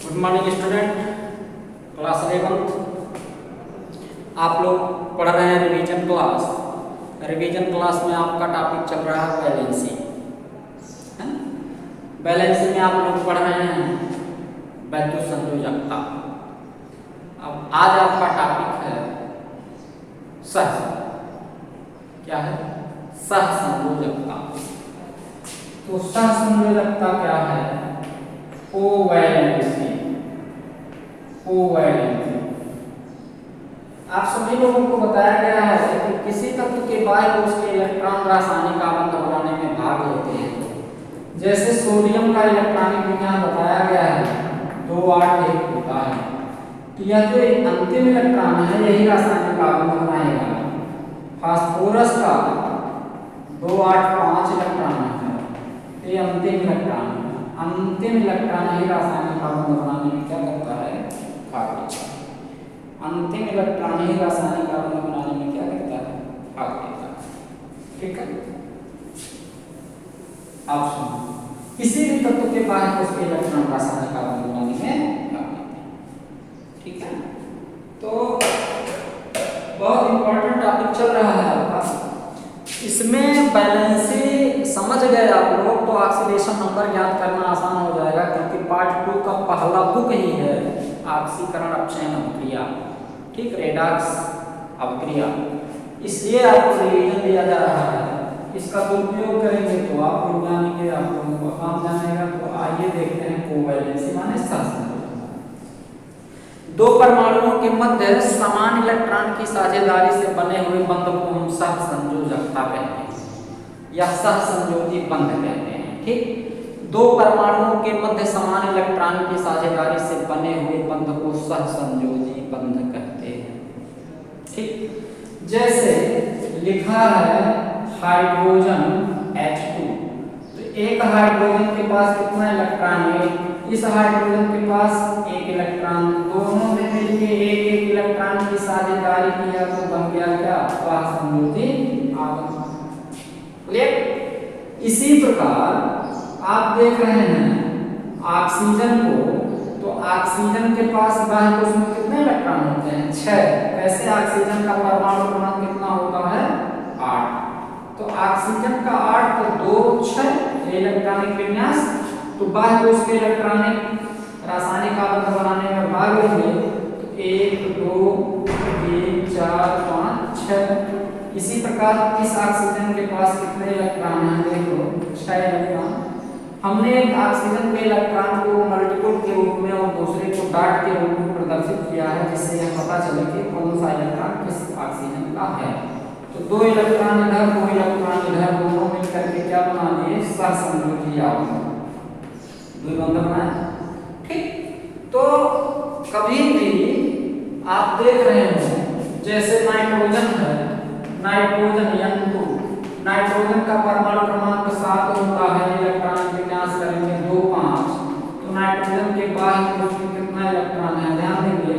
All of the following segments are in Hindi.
गुड मॉर्निंग स्टूडेंट, क्लास 11 आप लोग पढ़ रहे हैं रिवीजन क्लास। रिवीजन क्लास में आपका टॉपिक चल रहा है बैलेंसी। बैलेंसी में आप लोग पढ़ रहे हैं वैद्युत संयोजकता। अब आज आपका टॉपिक है सह, क्या है? सह संयोजकता। तो सह संयोजकता क्या है? कोवैलेंसी। कोवैलेंसी आप सभी लोगों को बताया गया है कि किसी तत्व के बाह्य कोश के इलेक्ट्रॉन रासायनिक आबंध बनाने में भाग लेते हैं। जैसे सोडियम का इलेक्ट्रॉनिक विन्यास बताया गया है 281 होता है। तो यह जो अंतिम इलेक्ट्रॉन है यही रासायनिक आबंध बनाएगा। फास्फोरस का 285 इलेक्ट्रॉन है, ये अंतिम इलेक्ट्रॉन है। अंतिम इलेक्ट्रॉन ही रासायनिक आबंध बनाने में क्या करता है? भाग लेता है। अंतिम इलेक्ट्रॉन ही रासायनिक आबंध बनाने में क्या करता है? भाग लेता है। ठीक है, आप सुनो, किसी भी तत्व के बाह्य कोश के इलेक्ट्रॉन रासायनिक आबंध बनाने में भाग लेते हैं। ठीक है, तो बहुत इंपॉर्टेंट टॉपिक चल रहा है आपका। इसमें बैलेंसी समझ गए आप लोग तो ऑक्सीडेशन नंबर ज्ञात करना आसान हो जाएगा, क्योंकि पार्ट 2 का पहला बुक ही है ऑक्सीकरण अपचयन अभिक्रिया। ठीक, रेडॉक्स अभिक्रिया, इसलिए आपको रिवीजन दिया जा रहा है। इसका दुरुपयोग करेंगे तो आप विज्ञान के आप लोगों को काम जानेगा। तो आइए देखते हैं कोवैलेंसी माने सहसंयोजकता। दो परमाणुओं के मध्य समान इलेक्ट्रॉन की साझेदारी से बने हुए बंध को हम सहसंयोजकता कहते हैं या सहसंयोजी बंध कहते हैं। ठीक, दो परमाणुओं के मध्य समान इलेक्ट्रॉन की साझेदारी से बने हुए बंध को सहसंयोजी बंध कहते हैं। ठीक, जैसे लिखा है हाइड्रोजन H2, तो एक हाइड्रोजन के पास कितना इलेक्ट्रॉन है? इस हाइड्रोजन के पास एक इलेक्ट्रॉन, दोनों ने मिलकर एक एक इलेक्ट्रॉन की साझेदारी किया तो बन गया क्या? सहसंयोजी आबंध। क्लियर? इसी प्रकार आप देख रहे हैं ऑक्सीजन को, तो ऑक्सीजन के पास बाह्य कोश में कितने इलेक्ट्रॉन होते हैं? 6। कैसे? ऑक्सीजन का परमाणु क्रमांक कितना होता है? 8। तो ऑक्सीजन का 8 तो 2 6 इलेक्ट्रॉनिक विन्यास। तो बाह्य कोश के इलेक्ट्रॉनिक रासायनिक आबंध बनाने में भाग लेंगे तो 1 2 3 4 5 6। इसी प्रकार इस ऑक्सीजन के पास कितने इलेक्ट्रॉन हैं? देखो 6 इलेक्ट्रॉन। हमने एक ऑक्सीजन के इलेक्ट्रॉन को मल्टीपल के रूप में और दूसरे को डॉट के रूप में प्रदर्शित किया है, जिससे यह पता चले कि कौन सा इलेक्ट्रॉन किस ऑक्सीजन का है। तो 2 इलेक्ट्रॉन इधर 2 इलेक्ट्रॉन इधर, दोनों मिलकर के क्या बना दिए? सहसंयोजी आबंध, द्विबंध बनाए। ठीक, तो कभी भी आप देख रहे हैं जैसे नाइट्रोजन है, नाइट्रोजन N2, नाइट्रोजन का परमाणु क्रमांक 7 होता है। इलेक्ट्रॉन विन्यास करेंगे 2 5। तो नाइट्रोजन के बाह्य कोश में कितना इलेक्ट्रॉन है? ध्यान देंगे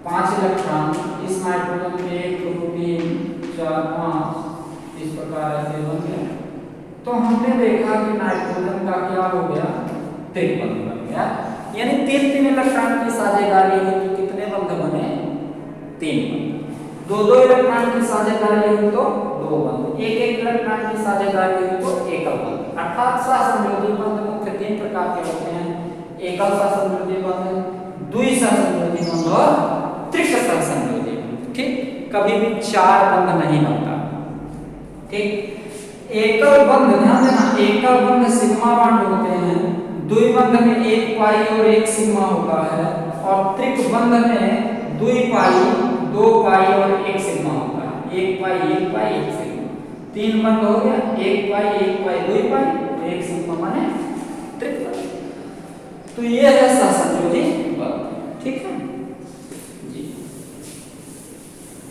5 इलेक्ट्रॉन। इस नाइट्रोजन के 1 2 3 4 5 इस प्रकार ऐसे बन गए। तो हमने देखा कि नाइट्रोजन का क्या हो गया? त्रिबंध बन गया, यानी 3 इलेक्ट्रॉन की साझेदारी हुई तो कितने बंध बने? 3 बंध। 2 इलेक्ट्रॉन की साझेदारी हुई तो 2 बंध, 1 इलेक्ट्रॉन की साझेदारी हुई तो एकल बंध। अर्थात सहसंयोजी बंध मुख्य 3 प्रकार के होते हैं: एकल सहसंयोजी बंध, द्विसहसंयोजी बंध और त्रिसहसंयोजी बंध। ठीक, कभी भी 4 बंध नहीं बनता। ठीक, एकल बंध, ध्यान देना, एकल बंध सिग्मा बॉन्ड होते हैं। द्विबंध में 1 पाई और 1 सिग्मा होता है, और त्रिबंध में 2 पाई 2 पाई और 1 सिग्मा होता है। 1 पाई 1 पाई 1 सिग्मा, 3 बंध हो गया। 1 पाई 1 पाई 2 पाई 1 सिग्मा माने त्रिबंध। तो ये है सहसंयोजी बंध। ठीक है जी,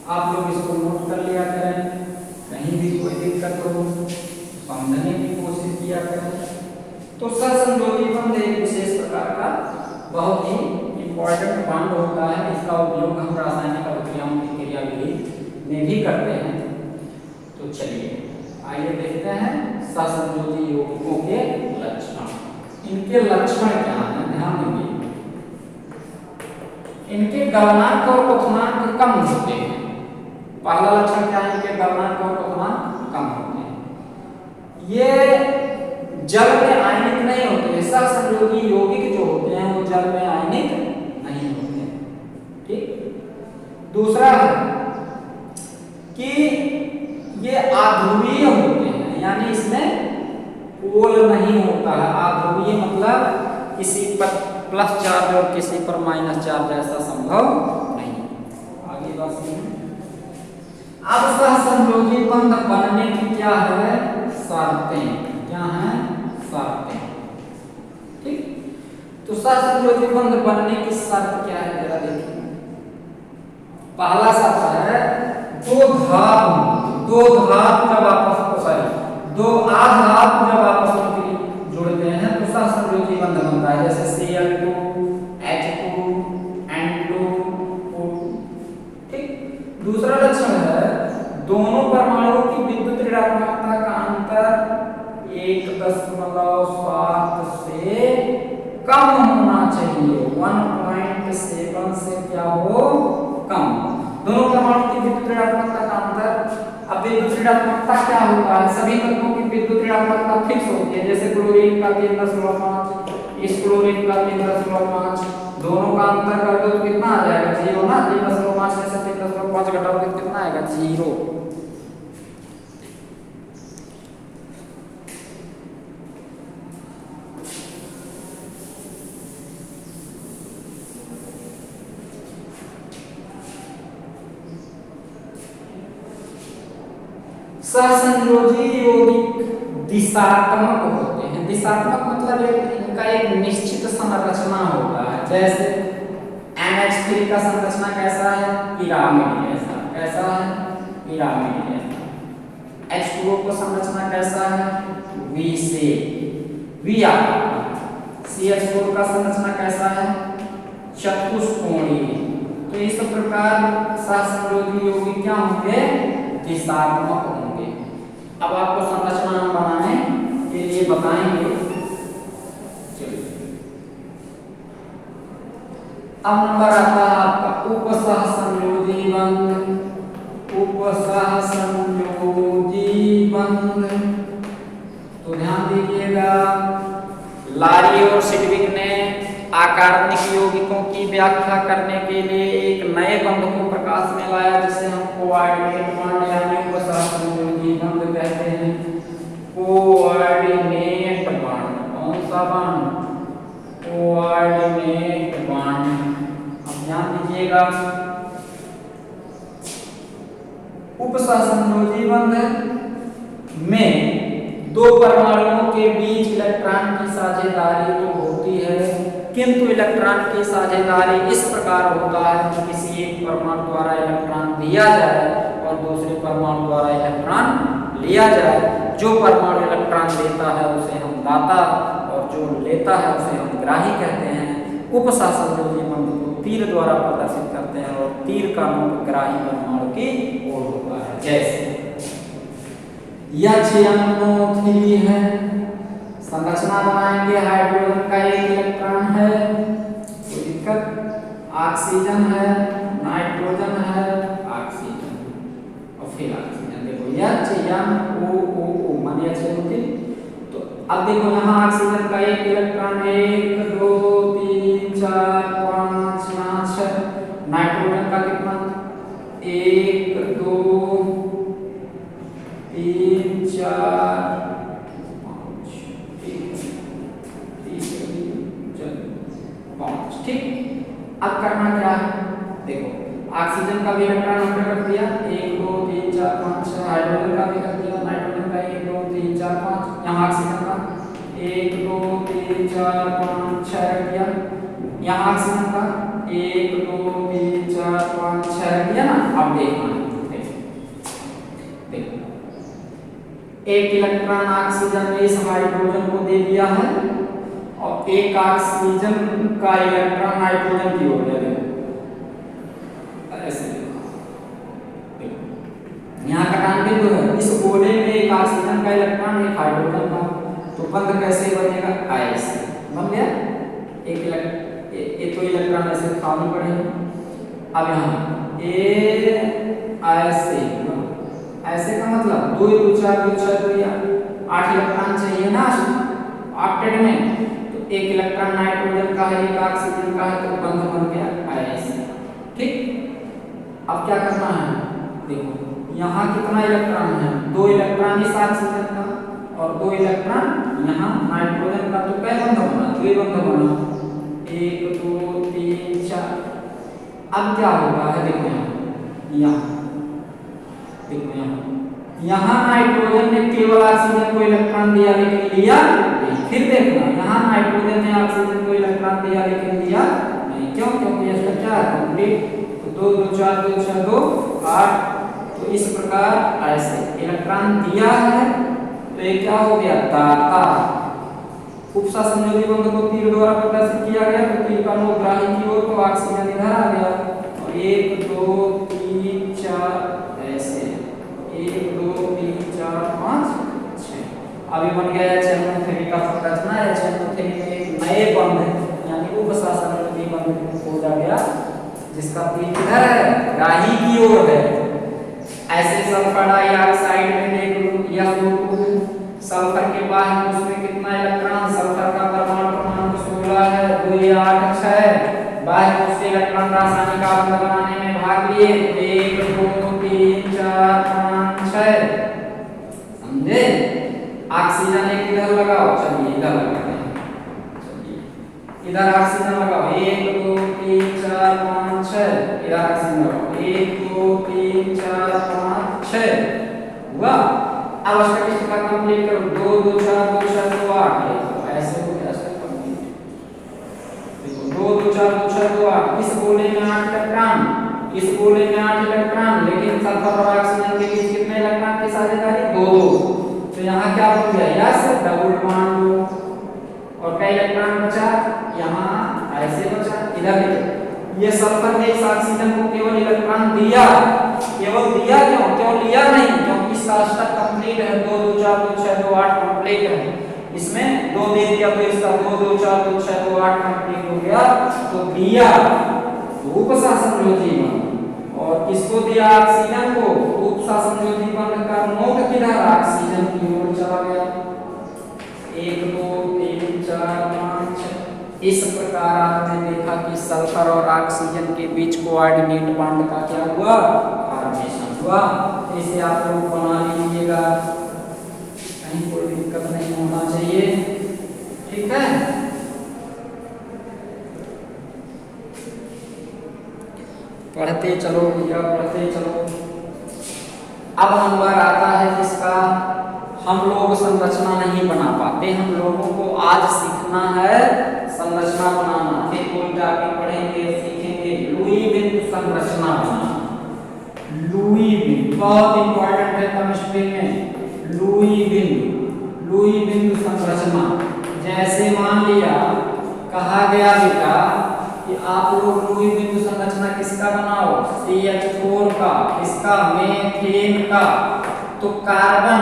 आप लोग इसको नोट कर लिया करें। कहीं भी कोई दिक्कत हो समझने की कोशिश किया करें। तो सहसंयोजी बंध एक विशेष प्रकार का बहुत ही इंपॉर्टेंट बॉन्ड होता है। इसका उपयोग हम रासायनिक अभिक्रियाओं की क्रियाविधि में भी करते हैं। तो चलिए आइए देखते हैं सहसंयोजी यौगिकों के लक्षण। इनके लक्षण क्या हैं? ध्यान देंगे, गलनांक और क्वथनांक कम होते हैं। पहला लक्षण क्या है कि गलनांक और क्वथनांक कम होते हैं। ये जल में आयनित नहीं होते हैं। सहसंयोगी यौगिक जो होते हैं वो जल में आयनित नहीं होते हैं। ठीक। दूसरा है कि ये अध्रुवीय होते हैं, यानी इसमें पोल नहीं होता है। अध्रुवीय मतलब किसी पर प्लस चार्ज और किसी पर माइनस चार्ज ऐसा संभव नहीं। आगे बात सुनिए। अब सहसंयोगी बंध बनने की क्या है शर्तें, क्या है शर्तें। ठीक। तो सहसंयोगी बंध बनने की शर्त क्या है जरा देखिए। पहला शर्त है दो धातु जब आपस दो आधातु जब आपस में जुड़ते हैं तो सहसंयोगी बंध बनता है, जैसे Cl2 H2 N2 O2। ठीक। दूसरा लक्षण है दोनों परमाणुओं की विद्युत ऋणात्मकता का अंतर 1.7 से कम होना चाहिए। 1.7 से क्या हो कम। दोनों परमाणुओं की विद्युत ऋणात्मकता का अंतर। अब विद्युत ऋणात्मकता क्या होता है, सभी तत्वों की विद्युत ऋणात्मकता फिक्स होती है। जैसे क्लोरीन का 3.5, इस क्लोरीन का 3.5, दोनों का अंतर कर दो तो कितना आ जाएगा 0 ना। 3.5 में से 3.5 घटाओगे तो कितना आएगा 0। सहसंयोजी यौगिक दिशात्मक होते हैं। दिशात्मक मतलब इनका एक निश्चित संरचना होता है। जैसे NH3 का संरचना कैसा है, पिरामिड जैसा। कैसा है, पिरामिड जैसा। H2O का संरचना कैसा है, V शेप, V आकार। CH4 का संरचना कैसा है, चतुष्कोणीय। तो इस प्रकार सहसंयोजी यौगिक क्या होंगे, दिशात्मक होंगे। अब आपको संरचना बनाने के लिए बताएंगे। अब नंबर आता है आपका उपसहसंयोजी बंध। उपसहसंयोजी बंध तो ध्यान दीजिएगा, लारी और सिडविक ने आकार्बनिक यौगिकों की व्याख्या करने के लिए एक नए बंध को प्रकाश में लाया जिसे हम कोऑर्डिनेट बॉन्ड यानी उपसहसंयोजी बंध कहते हैं। कोऑर्डिनेट बॉन्ड, कौन सा बॉन्ड, कोऑर्डिनेट बॉन्ड। अब ध्यान दीजिएगा, उपसहसंयोजी बंध में दो परमाणुओं के बीच इलेक्ट्रॉन की साझेदारी तो होती है, किंतु इलेक्ट्रॉन की साझेदारी इस प्रकार होता है कि किसी एक परमाणु द्वारा इलेक्ट्रॉन दिया जाए और दूसरे परमाणु द्वारा इलेक्ट्रॉन लिया जाए। जो परमाणु इलेक्ट्रॉन देता है उसे हम दाता और जो लेता है उसे हम ग्राही कहते हैं। उपसहसंयोजी बंध को तीर द्वारा प्रदर्शित करते हैं और तीर का मुख ग्राही परमाणु की ओर होता है। जैसे HNO3 है, संरचना बनाएंगे, हाइड्रोजन का एक इलेक्ट्रॉन है, कोई दिक्कत, ऑक्सीजन है, नाइट्रोजन है, ऑक्सीजन और फिर ऑक्सीजन। देखो HNO मानिए HNO3। तो अब देखो यहाँ ऑक्सीजन का एक इलेक्ट्रॉन 1 2 3 4 5 6। नाइट्रोजन का कितना 1 2 3 4 5। ठीक। अब करना क्या है, देखो ऑक्सीजन का भी इलेक्ट्रॉन हमने रख दिया 1 2 3 4 5 6। हाइड्रोजन का भी रख दिया, नाइट्रोजन का 1 2 3 4 5। यहाँ ऑक्सीजन का 1 2 3 4 5 6 रख दिया। यहाँ ऑक्सीजन का 1 2 3 4 5 6 रख दिया ना। अब देखना, देखो एक इलेक्ट्रॉन ऑक्सीजन ने इस हाइड्रोजन को दे दिया है और एक ऑक्सीजन का इलेक्ट्रॉन नाइट्रोजन की ओर दे दिया। ऐसे यहाँ का टाइम बिंदु है, इस गोले में एक ऑक्सीजन का इलेक्ट्रॉन एक हाइड्रोजन का, तो बंध कैसे बनेगा, ऐसे बन गया। एक तो इलेक्ट्रॉन ऐसे खाली पड़ेगा। अब यहाँ ऐसे ऐसे का मतलब 2 2 4 2 6 2 या 8 इलेक्ट्रॉन चाहिए ना ऑक्टेट में, तो 1 इलेक्ट्रॉन नाइट्रोजन का है, 1 ऑक्सीजन का है, तो बंध बन गया ऐसे। ठीक, अब क्या करना है, देखो यहाँ कितना इलेक्ट्रॉन है, 2 इलेक्ट्रॉन इस ऑक्सीजन का और 2 इलेक्ट्रॉन यहाँ नाइट्रोजन का, तो कै बंध बना, 2 बंध बना, 1 2 3 4। अब क्या होगा है, देखो यहाँ देखो यहाँ नाइट्रोजन ने केवल ऑक्सीजन को इलेक्ट्रॉन दिया लेकिन लिया नहीं। फिर देखना यहाँ नाइट्रोजन ने ऑक्सीजन को इलेक्ट्रॉन दिया लेकिन लिया नहीं, क्यों? क्योंकि इसका क्या है, कंप्लीट। 2 2 4 2 6 2 8, तो इस प्रकार ऐसे इलेक्ट्रॉन दिया है, तो ये क्या हो गया, दाता। उपसा संयोजी बंध को तीर द्वारा प्रदर्शित किया गया, तो तीर का नोक ग्राही की ओर, तो ऑक्सीजन इधर आ गया, और 1 2 3 4 ऐसे 1 2 3 4 5 6। अभी बन गया HNO3 का संरचना। HNO3 में एक नए बंध यानी उपसा संयोजी बंध हो गया, जिसका तीर इधर है, ग्राही की ओर है। ऐसे सल्फर डाइऑक्साइड में देख लो, या सल्फर के बाद उसमें कितना इलेक्ट्रॉन, सल्फर का परमाणु क्रमांक 16 है, 2 8 6। बाहर उससे इलेक्ट्रॉन रासायनिक आबंध बनाने में भाग लिए, 1 2 3 4 5 6। समझे? ऑक्सीजन एक इधर लगाओ, चलिए इधर लगाते हैं, चलिए इधर ऑक्सीजन लगाओ, 1 2 3 4 5 6। इधर ऑक्सीजन लगाओ, 1 2 3 4 5 6। हुआ? अब स्टैटिस्टिक्स का कंप्लीट करो, 2 2 4 2 6 2 8, ऐसे हो गया सब कंप्लीट। देखो 2 2 4 2 6 2 8, इस गोले में 8 इलेक्ट्रॉन, इस गोले में 8 इलेक्ट्रॉन, लेकिन सल्फर और ऑक्सीजन के बीच कितने इलेक्ट्रॉन की साझेदारी, 2 2। तो यहाँ क्या बन गया, यस डबल बॉन्ड। और कई इलेक्ट्रॉन बचा, यहाँ ऐसे बचा, इधर देखो, ये सल्फर ने इस ऑक्सीजन को केवल इलेक्ट्रॉन दिया, केवल दिया, क्यों? क्यों लिया नहीं? क्योंकि इसका अष्टक कंप्लीट है, 2 2 4 2 6 2 8 कंप्लीट है। इसमें 2 दे दिया, तो इसका 2 2 4 2 6 2 8 कंप्लीट हो गया, तो दिया उपसा संयोजी बंध। और किसको दिया, ऑक्सीजन को, उपसा संयोजी बंध का नोक किधर, ऑक्सीजन की ओर चला गया। 1 2 3 4 5 6। इस प्रकार आपने देखा कि सल्फर और ऑक्सीजन के बीच कोऑर्डिनेट बॉन्ड का क्या हुआ, फॉर्मेशन हुआ। इसे आप लोग बना लीजिएगा, कहीं कोई दिक्कत नहीं होना चाहिए। ठीक है, पढ़ते चलो भैया, पढ़ते चलो। अब नंबर आता है जिसका हम लोग संरचना नहीं बना पाते, हम लोगों को आज सीखना है संरचना बनाना। फिर कोई जाके पढ़ेंगे, सीखेंगे लुई बिंदु संरचना बनाना। लुई बिंदु बहुत इंपॉर्टेंट है केमिस्ट्री में। लुई बिंदु संरचना, जैसे मान लिया कहा गया बेटा कि आप लोग लुई बिंदु संरचना किसका बनाओ, CH4 का, किसका, मीथेन का। तो कार्बन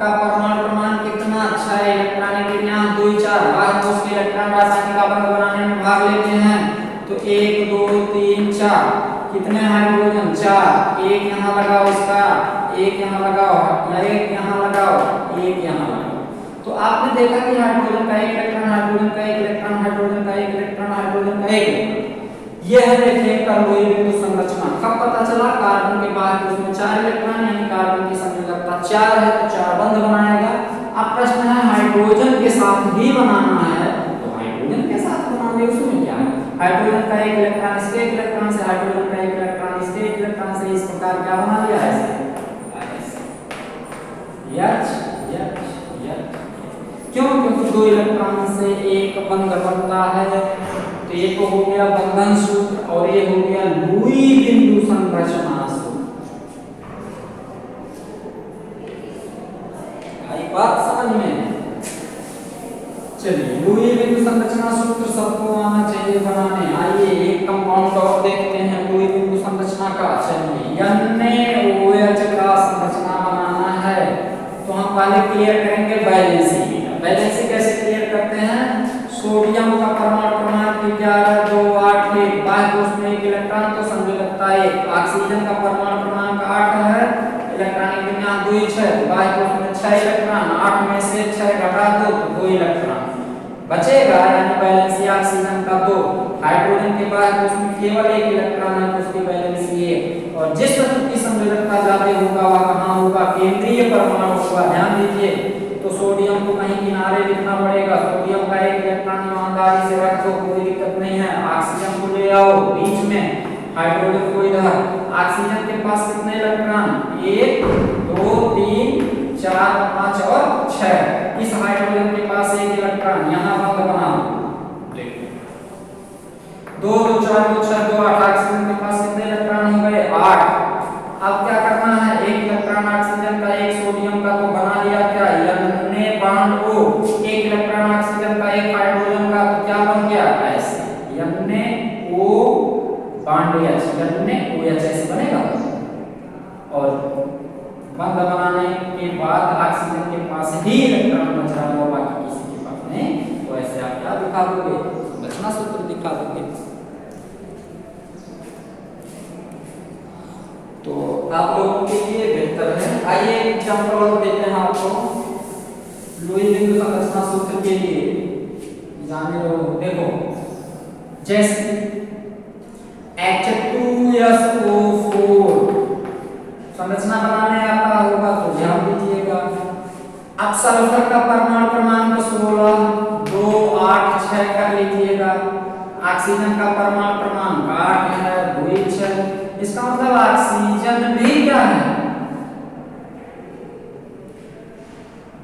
का परमाणु क्रमांक कितना, 6 इलेक्ट्रॉन के यहाँ 2 4, बाद में उसके इलेक्ट्रॉन रासायनिक आबंध बनाने में भाग लेते हैं, तो 1 2 3 4। कितने हाइड्रोजन, 4। एक यहाँ लगाओ, इसका एक यहाँ लगाओ, एक यहाँ लगाओ, एक यहाँ लगाओ। तो आपने देखा कि हाइड्रोजन का एक इलेक्ट्रॉन, हाइड्रोजन का एक इलेक्ट्रॉन, हाइड्रोजन का एक इलेक्ट्रॉन, हाइड्रोजन का एक इलेक्ट्रॉन। यह है देखिए लुई बिंदु संरचना। कब पता चला, कार्बन के बाद उसमें 4 इलेक्ट्रॉन, यानी कार्बन की संयोजकता 4 है, तो 4 बंध बनाएगा। अब प्रश्न है हाइड्रोजन के साथ भी बनाना है, तो हाइड्रोजन के साथ बनाने उसमें क्या है, हाइड्रोजन का एक इलेक्ट्रॉन इसके एक इलेक्ट्रॉन से, हाइड्रोजन का एक इलेक्ट्रॉन इसके एक इलेक्ट्रॉन से, इस प्रकार क्या बना लिया है, क्यों? क्योंकि 2 इलेक्ट्रॉन से एक बंध बनता है, तो एक हो गया बंधन सूत्र और ये हो गया लुई बिंदु संरचना सूत्र। आई बात समझ में? चलिए लुई बिंदु संरचना सूत्र सबको आना चाहिए बनाने। आइए एक कंपाउंड और देखते हैं लुई बिंदु संरचना का। चलिए NaOH का संरचना बनाना है, तो हम पहले क्लियर करेंगे बैलेंसी। बैलेंसी कैसे क्लियर करते हैं, सोडियम का परमाणु क्रमांक 11 2 8 1, बाहर उसमें एक इलेक्ट्रॉन ऑक्सीजन का परमाणु क्रमांक 8 है, इलेक्ट्रॉनिक विन्यास 2 6, बाह्य कोश में 6 इलेक्ट्रॉन, 8 में से 6 घटा दो तो 2 इलेक्ट्रॉन बचेगा, यानी वैलेंसी ऑक्सीजन का 2। हाइड्रोजन के बाह्य कोश में केवल 1 इलेक्ट्रॉन है, तो उसकी वैलेंसी 1। और जिस तत्व की संयोजकता ज्यादा होगा वह कहां होगा? केंद्रीय परमाणु होगा। ध्यान दीजिए, तो सोडियम को कहीं किनारे लिखना पड़ेगा। सोडियम का 1 इलेक्ट्रॉन ईमानदारी से रख दो, कोई दिक्कत नहीं है। ऑक्सीजन को ले आओ बीच में, हाइड्रोजन को इधर। ऑक्सीजन के पास कितने इलेक्ट्रॉन? 1 2 3 4 5 और 6। इस हाइड्रोजन के पास 1 इलेक्ट्रॉन, यहां बंद बना दो। 2 2 4 2 6 2 8। ऑक्सीजन के पास कितने इलेक्ट्रॉन हो गए? 8। अब क्या करना है? 1 इलेक्ट्रॉन ऑक्सीजन का, 1 सोडियम का, तो बना लिया क्या? N bond O। 1 electron oxygen का, 1 हाइड्रोजन का, तो क्या बन गया? ऐसे NO बॉन्ड H, NOH ऐसे बनेगा। और बंद बनाने के बाद ऑक्सीजन के पास ही इलेक्ट्रॉन बच रहा है, बाकी किसी के पास नहीं। तो ऐसे आप क्या दिखा दोगे? संरचना सूत्र दिखा दोगे। तो आप लोगों के लिए बेहतर है। आइए एक एग्जांपल और देते हैं आपको लुईस बिंदु संरचना सूत्र के लिए। जाने लो, देखो जैसे H2SO4 संरचना बनाने आता होगा तो ध्यान दीजिएगा। अब सल्फर का परमाणु क्रमांक 16 2 8 6 कर लीजिएगा। ऑक्सीजन का परमाणु क्रमांक 8 है, 2 6। इसका मतलब ऑक्सीजन भी क्या है?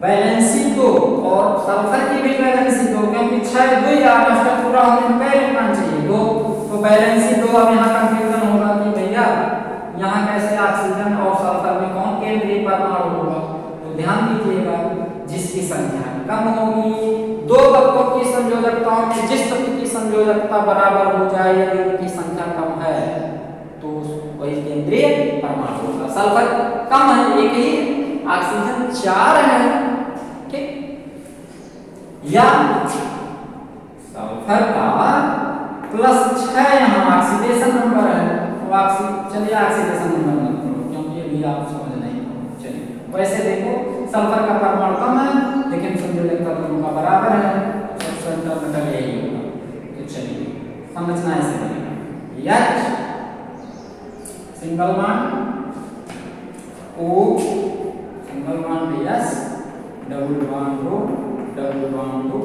वैलेंसी 2 और सल्फर की भी वैलेंसी 2, क्योंकि 6 2 8 तक पूरा होने में पहले इलेक्ट्रॉन चाहिए 2, तो वैलेंसी 2। अब यहाँ कंफ्यूजन होगा कि भैया यहाँ कैसे ऑक्सीजन और सल्फर में कौन केंद्रीय परमाणु होगा? तो ध्यान दीजिएगा, जिसकी संख्या कम होगी, 2 तत्वों की संयोजकताओं में जिस तत्व की संयोजकता बराबर हो जाए, यदि उनकी संख्या कम है तो वही केंद्रीय परमाणु होगा। सल्फर कम है, 1 ही, ऑक्सीजन 4 है, ठीक। या सल्फर का +6 यहाँ ऑक्सीडेशन नंबर है, तो चलिए ऑक्सीडेशन नंबर मत करो, क्योंकि अभी आप समझ नहीं पाओ। चलिए वैसे देखो, सल्फर का परमाणु कम है लेकिन संयोजकता दोनों का बराबर है, तो सेंटर मेटल यही होगा। तो चलिए संरचना ऐसे बनेगा, H single bond O single bond S double bond O,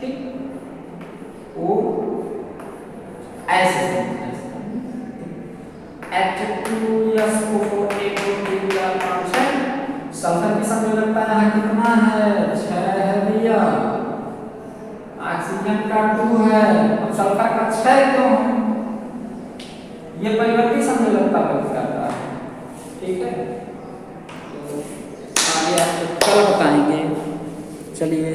ठीक। O ऐसे H2SO4 1 2 3 4 5 6। सल्फर की संयोजकता यहाँ कितना है? 6 है भैया। ऑक्सीजन का 2 है, अब सल्फर का 6 क्यों है? ये परिवर्ती संयोजकता व्यक्त करता है, ठीक है। तो आगे आपको कल बताएंगे। चलिए।